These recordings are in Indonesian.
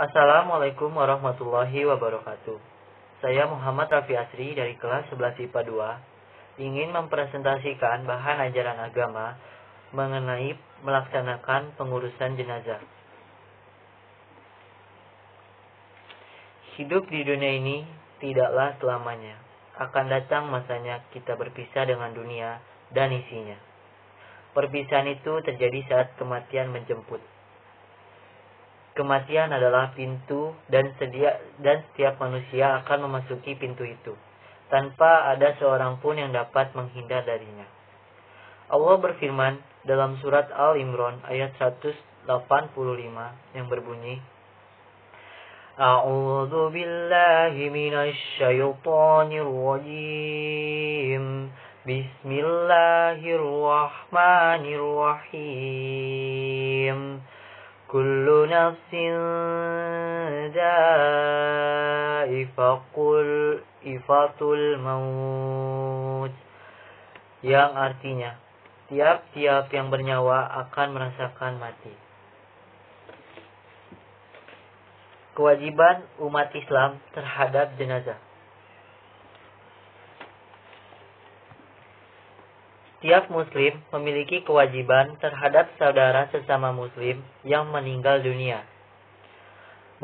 Assalamualaikum warahmatullahi wabarakatuh. Saya Muhammad Raffi Asri dari kelas 11 IPA 2 ingin mempresentasikan bahan ajaran agama mengenai melaksanakan pengurusan jenazah. Hidup di dunia ini tidaklah selamanya. Akan datang masanya kita berpisah dengan dunia dan isinya. Perpisahan itu terjadi saat kematian menjemput. Kematian adalah pintu dan setiap manusia akan memasuki pintu itu, tanpa ada seorang pun yang dapat menghindar darinya. Allah berfirman dalam surat Al-Imran ayat 185 yang berbunyi, A'udzu billahi minasy syaithanir rajim. Bismillahirrahmanirrahim. Kullu nafsin dha'iqatul maut. Yang artinya, tiap-tiap yang bernyawa akan merasakan mati. Kewajiban umat Islam terhadap jenazah. Tiap muslim memiliki kewajiban terhadap saudara sesama muslim yang meninggal dunia.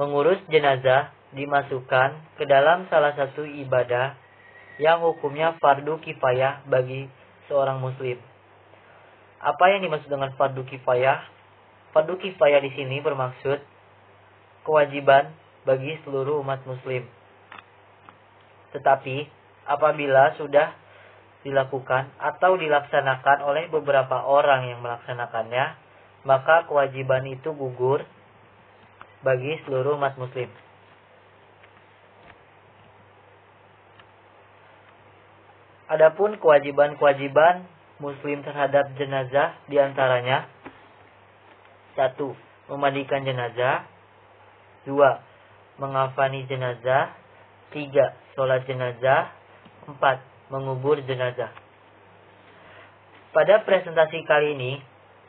Mengurus jenazah dimasukkan ke dalam salah satu ibadah yang hukumnya fardu kifayah bagi seorang muslim. Apa yang dimaksud dengan fardu kifayah? Fardu kifayah di sini bermaksud kewajiban bagi seluruh umat muslim. Tetapi apabila sudah dilakukan atau dilaksanakan oleh beberapa orang yang melaksanakannya, maka kewajiban itu gugur bagi seluruh umat muslim. Adapun kewajiban-kewajiban muslim terhadap jenazah diantaranya: 1. Memandikan jenazah. 2. Mengafani jenazah. 3. Sholat jenazah. 4. Mengubur jenazah. Pada presentasi kali ini,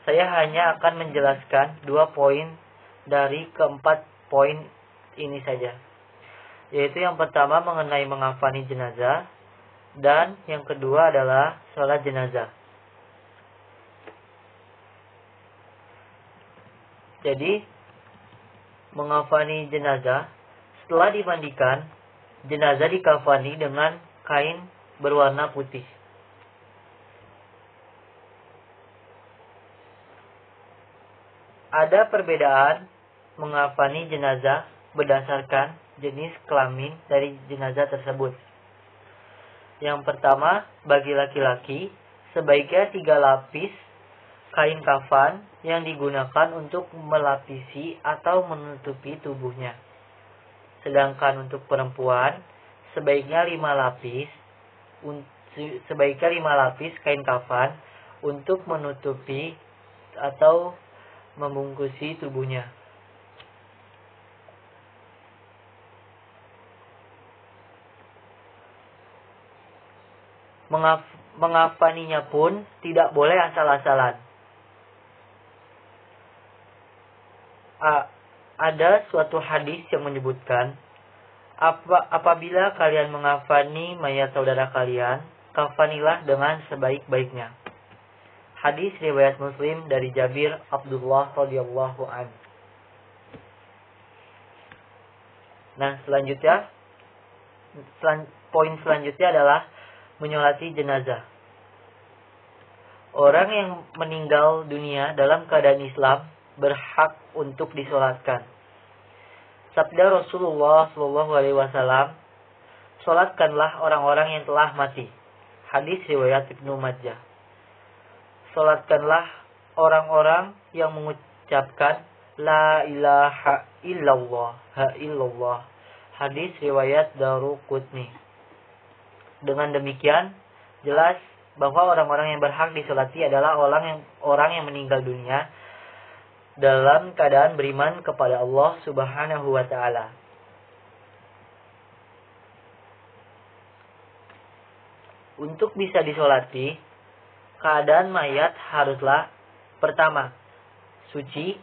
saya hanya akan menjelaskan 2 poin dari keempat poin ini saja. Yaitu yang pertama mengenai mengafani jenazah, dan yang kedua adalah sholat jenazah. Jadi, mengafani jenazah, setelah dimandikan, jenazah dikafani dengan kain berwarna putih. Ada perbedaan mengafani jenazah berdasarkan jenis kelamin dari jenazah tersebut. Yang pertama, bagi laki-laki, sebaiknya 3 lapis kain kafan yang digunakan untuk melapisi atau menutupi tubuhnya. Sedangkan untuk perempuan, sebaiknya 5 lapis kain kafan untuk menutupi atau membungkusi tubuhnya. Mengafaninya pun tidak boleh asal-asalan. Ada suatu hadis yang menyebutkan, apabila kalian mengafani mayat saudara kalian, kafanilah dengan sebaik-baiknya. Hadis riwayat Muslim dari Jabir Abdullah radhiyallahu anhu. Nah, poin selanjutnya adalah menyolati jenazah. Orang yang meninggal dunia dalam keadaan Islam berhak untuk disolatkan. Sabda Rasulullah SAW, solatkanlah orang-orang yang telah mati. Hadis riwayat Ibnu Majah. Solatkanlah orang-orang yang mengucapkan La ilaha illallah. Hadis riwayat Daruqutni. Dengan demikian, jelas bahwa orang-orang yang berhak disolati adalah orang yang meninggal dunia dalam keadaan beriman kepada Allah Subhanahu wa ta'ala. Untuk bisa disolati, keadaan mayat haruslah pertama, suci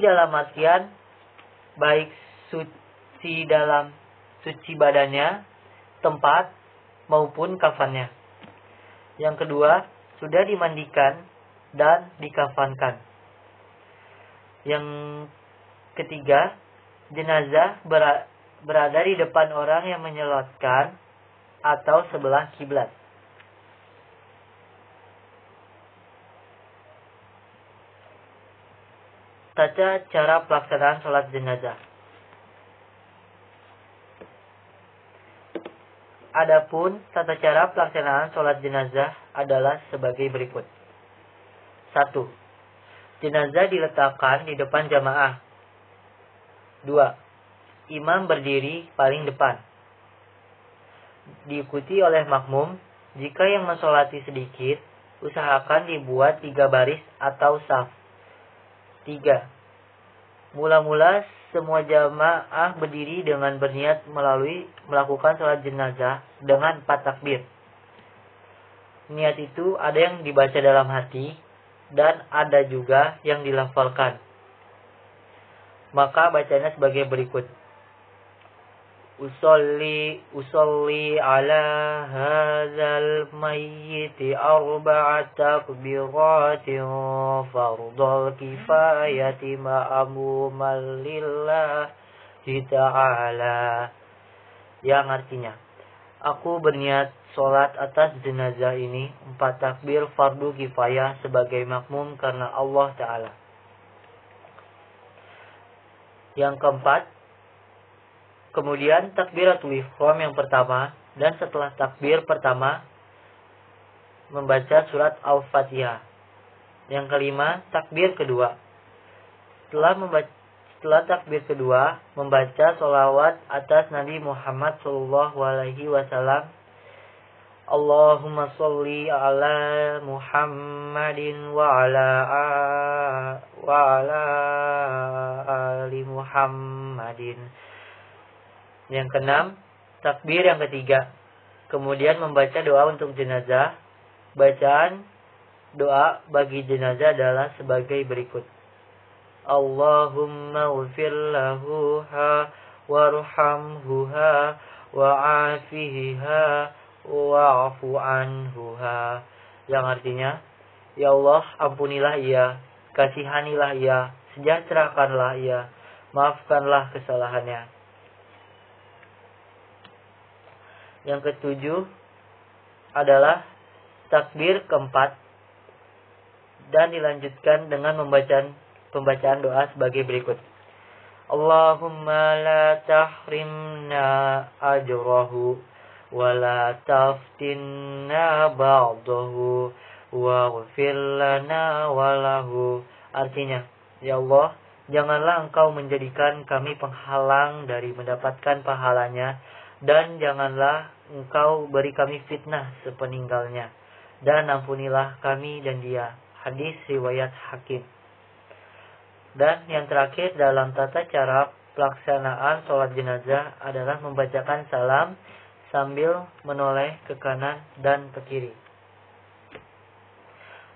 dalam artian baik suci badannya, tempat, maupun kafannya. Yang kedua, sudah dimandikan dan dikafankan. Yang ketiga, jenazah berada di depan orang yang menyolatkan atau sebelah kiblat. Tata cara pelaksanaan sholat jenazah. Adapun tata cara pelaksanaan sholat jenazah adalah sebagai berikut. 1. Jenazah diletakkan di depan jamaah. 2. Imam berdiri paling depan, diikuti oleh makmum. Jika yang mensolati sedikit, usahakan dibuat 3 baris atau saf. 3. Mula-mula semua jamaah berdiri dengan berniat melakukan sholat jenazah dengan 4 takbir. Niat itu ada yang dibaca dalam hati dan ada juga yang dilafalkan. Maka bacanya sebagai berikut. Usolli ala hadzal mayyiti 4 takbiratin fardhu kifayati ma'muman lillahi ta'ala. Yang artinya, aku berniat sholat atas jenazah ini 4 takbir fardu kifayah sebagai makmum karena Allah Ta'ala. Yang keempat, kemudian takbiratul ihram yang pertama, dan setelah takbir pertama membaca surat Al-Fatihah. Yang kelima, takbir kedua. Setelah takbir kedua, membaca sholawat atas Nabi Muhammad SAW. Allahumma sholli ala Muhammadin wa ala ali Muhammadin. Yang keenam, takbir yang ketiga. Kemudian membaca doa untuk jenazah. Bacaan doa bagi jenazah adalah sebagai berikut. Allahumma ghfir lahu warhamhu wa'afiha wa'fu anhu. Yang artinya, ya Allah, ampunilah ia, kasihanilah ia, sejahterakanlah ia, maafkanlah kesalahannya. Yang ketujuh adalah takbir keempat dan dilanjutkan dengan pembacaan doa sebagai berikut. Allahumma la tahrimna ajrahu wa la taftinna ba'dahu waghfir lana wa lahu. Artinya, ya Allah, janganlah engkau menjadikan kami penghalang dari mendapatkan pahalanya, dan janganlah engkau beri kami fitnah sepeninggalnya, dan ampunilah kami dan dia. Hadis riwayat Hakim. Dan yang terakhir dalam tata cara pelaksanaan sholat jenazah adalah membacakan salam sambil menoleh ke kanan dan ke kiri.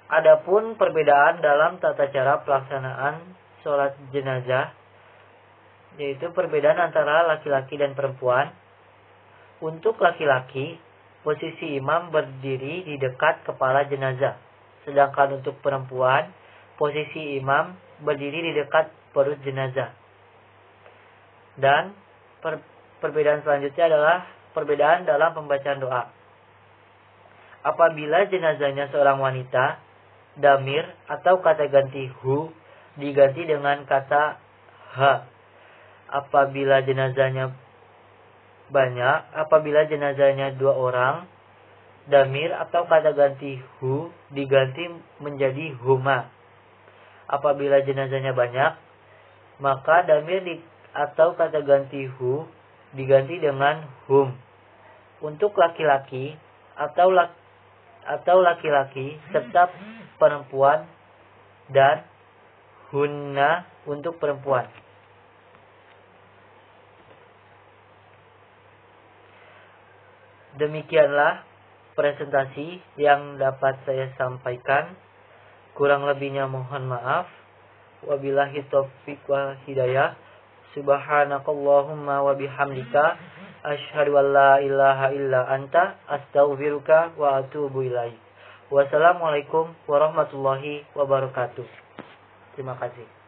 Adapun perbedaan dalam tata cara pelaksanaan sholat jenazah, yaitu perbedaan antara laki-laki dan perempuan. Untuk laki-laki, posisi imam berdiri di dekat kepala jenazah. Sedangkan untuk perempuan, posisi imam berdiri di dekat perut jenazah. Dan perbedaan selanjutnya adalah perbedaan dalam pembacaan doa. Apabila jenazahnya seorang wanita, damir atau kata ganti hu diganti dengan kata ha. Apabila jenazahnya jenazahnya 2 orang, damir atau kata ganti hu diganti menjadi huma. Apabila jenazahnya banyak, maka damir atau kata ganti hu diganti dengan hum. Untuk laki-laki atau laki-laki tetap perempuan, dan hunna untuk perempuan. Demikianlah presentasi yang dapat saya sampaikan. Kurang lebihnya mohon maaf. Wabillahi taufiq wal hidayah. Subhanakallahumma wa bihamdika asyhadu an la ilaha illa anta astaghfiruka wa atubu ilaik. Wassalamualaikum warahmatullahi wabarakatuh. Terima kasih.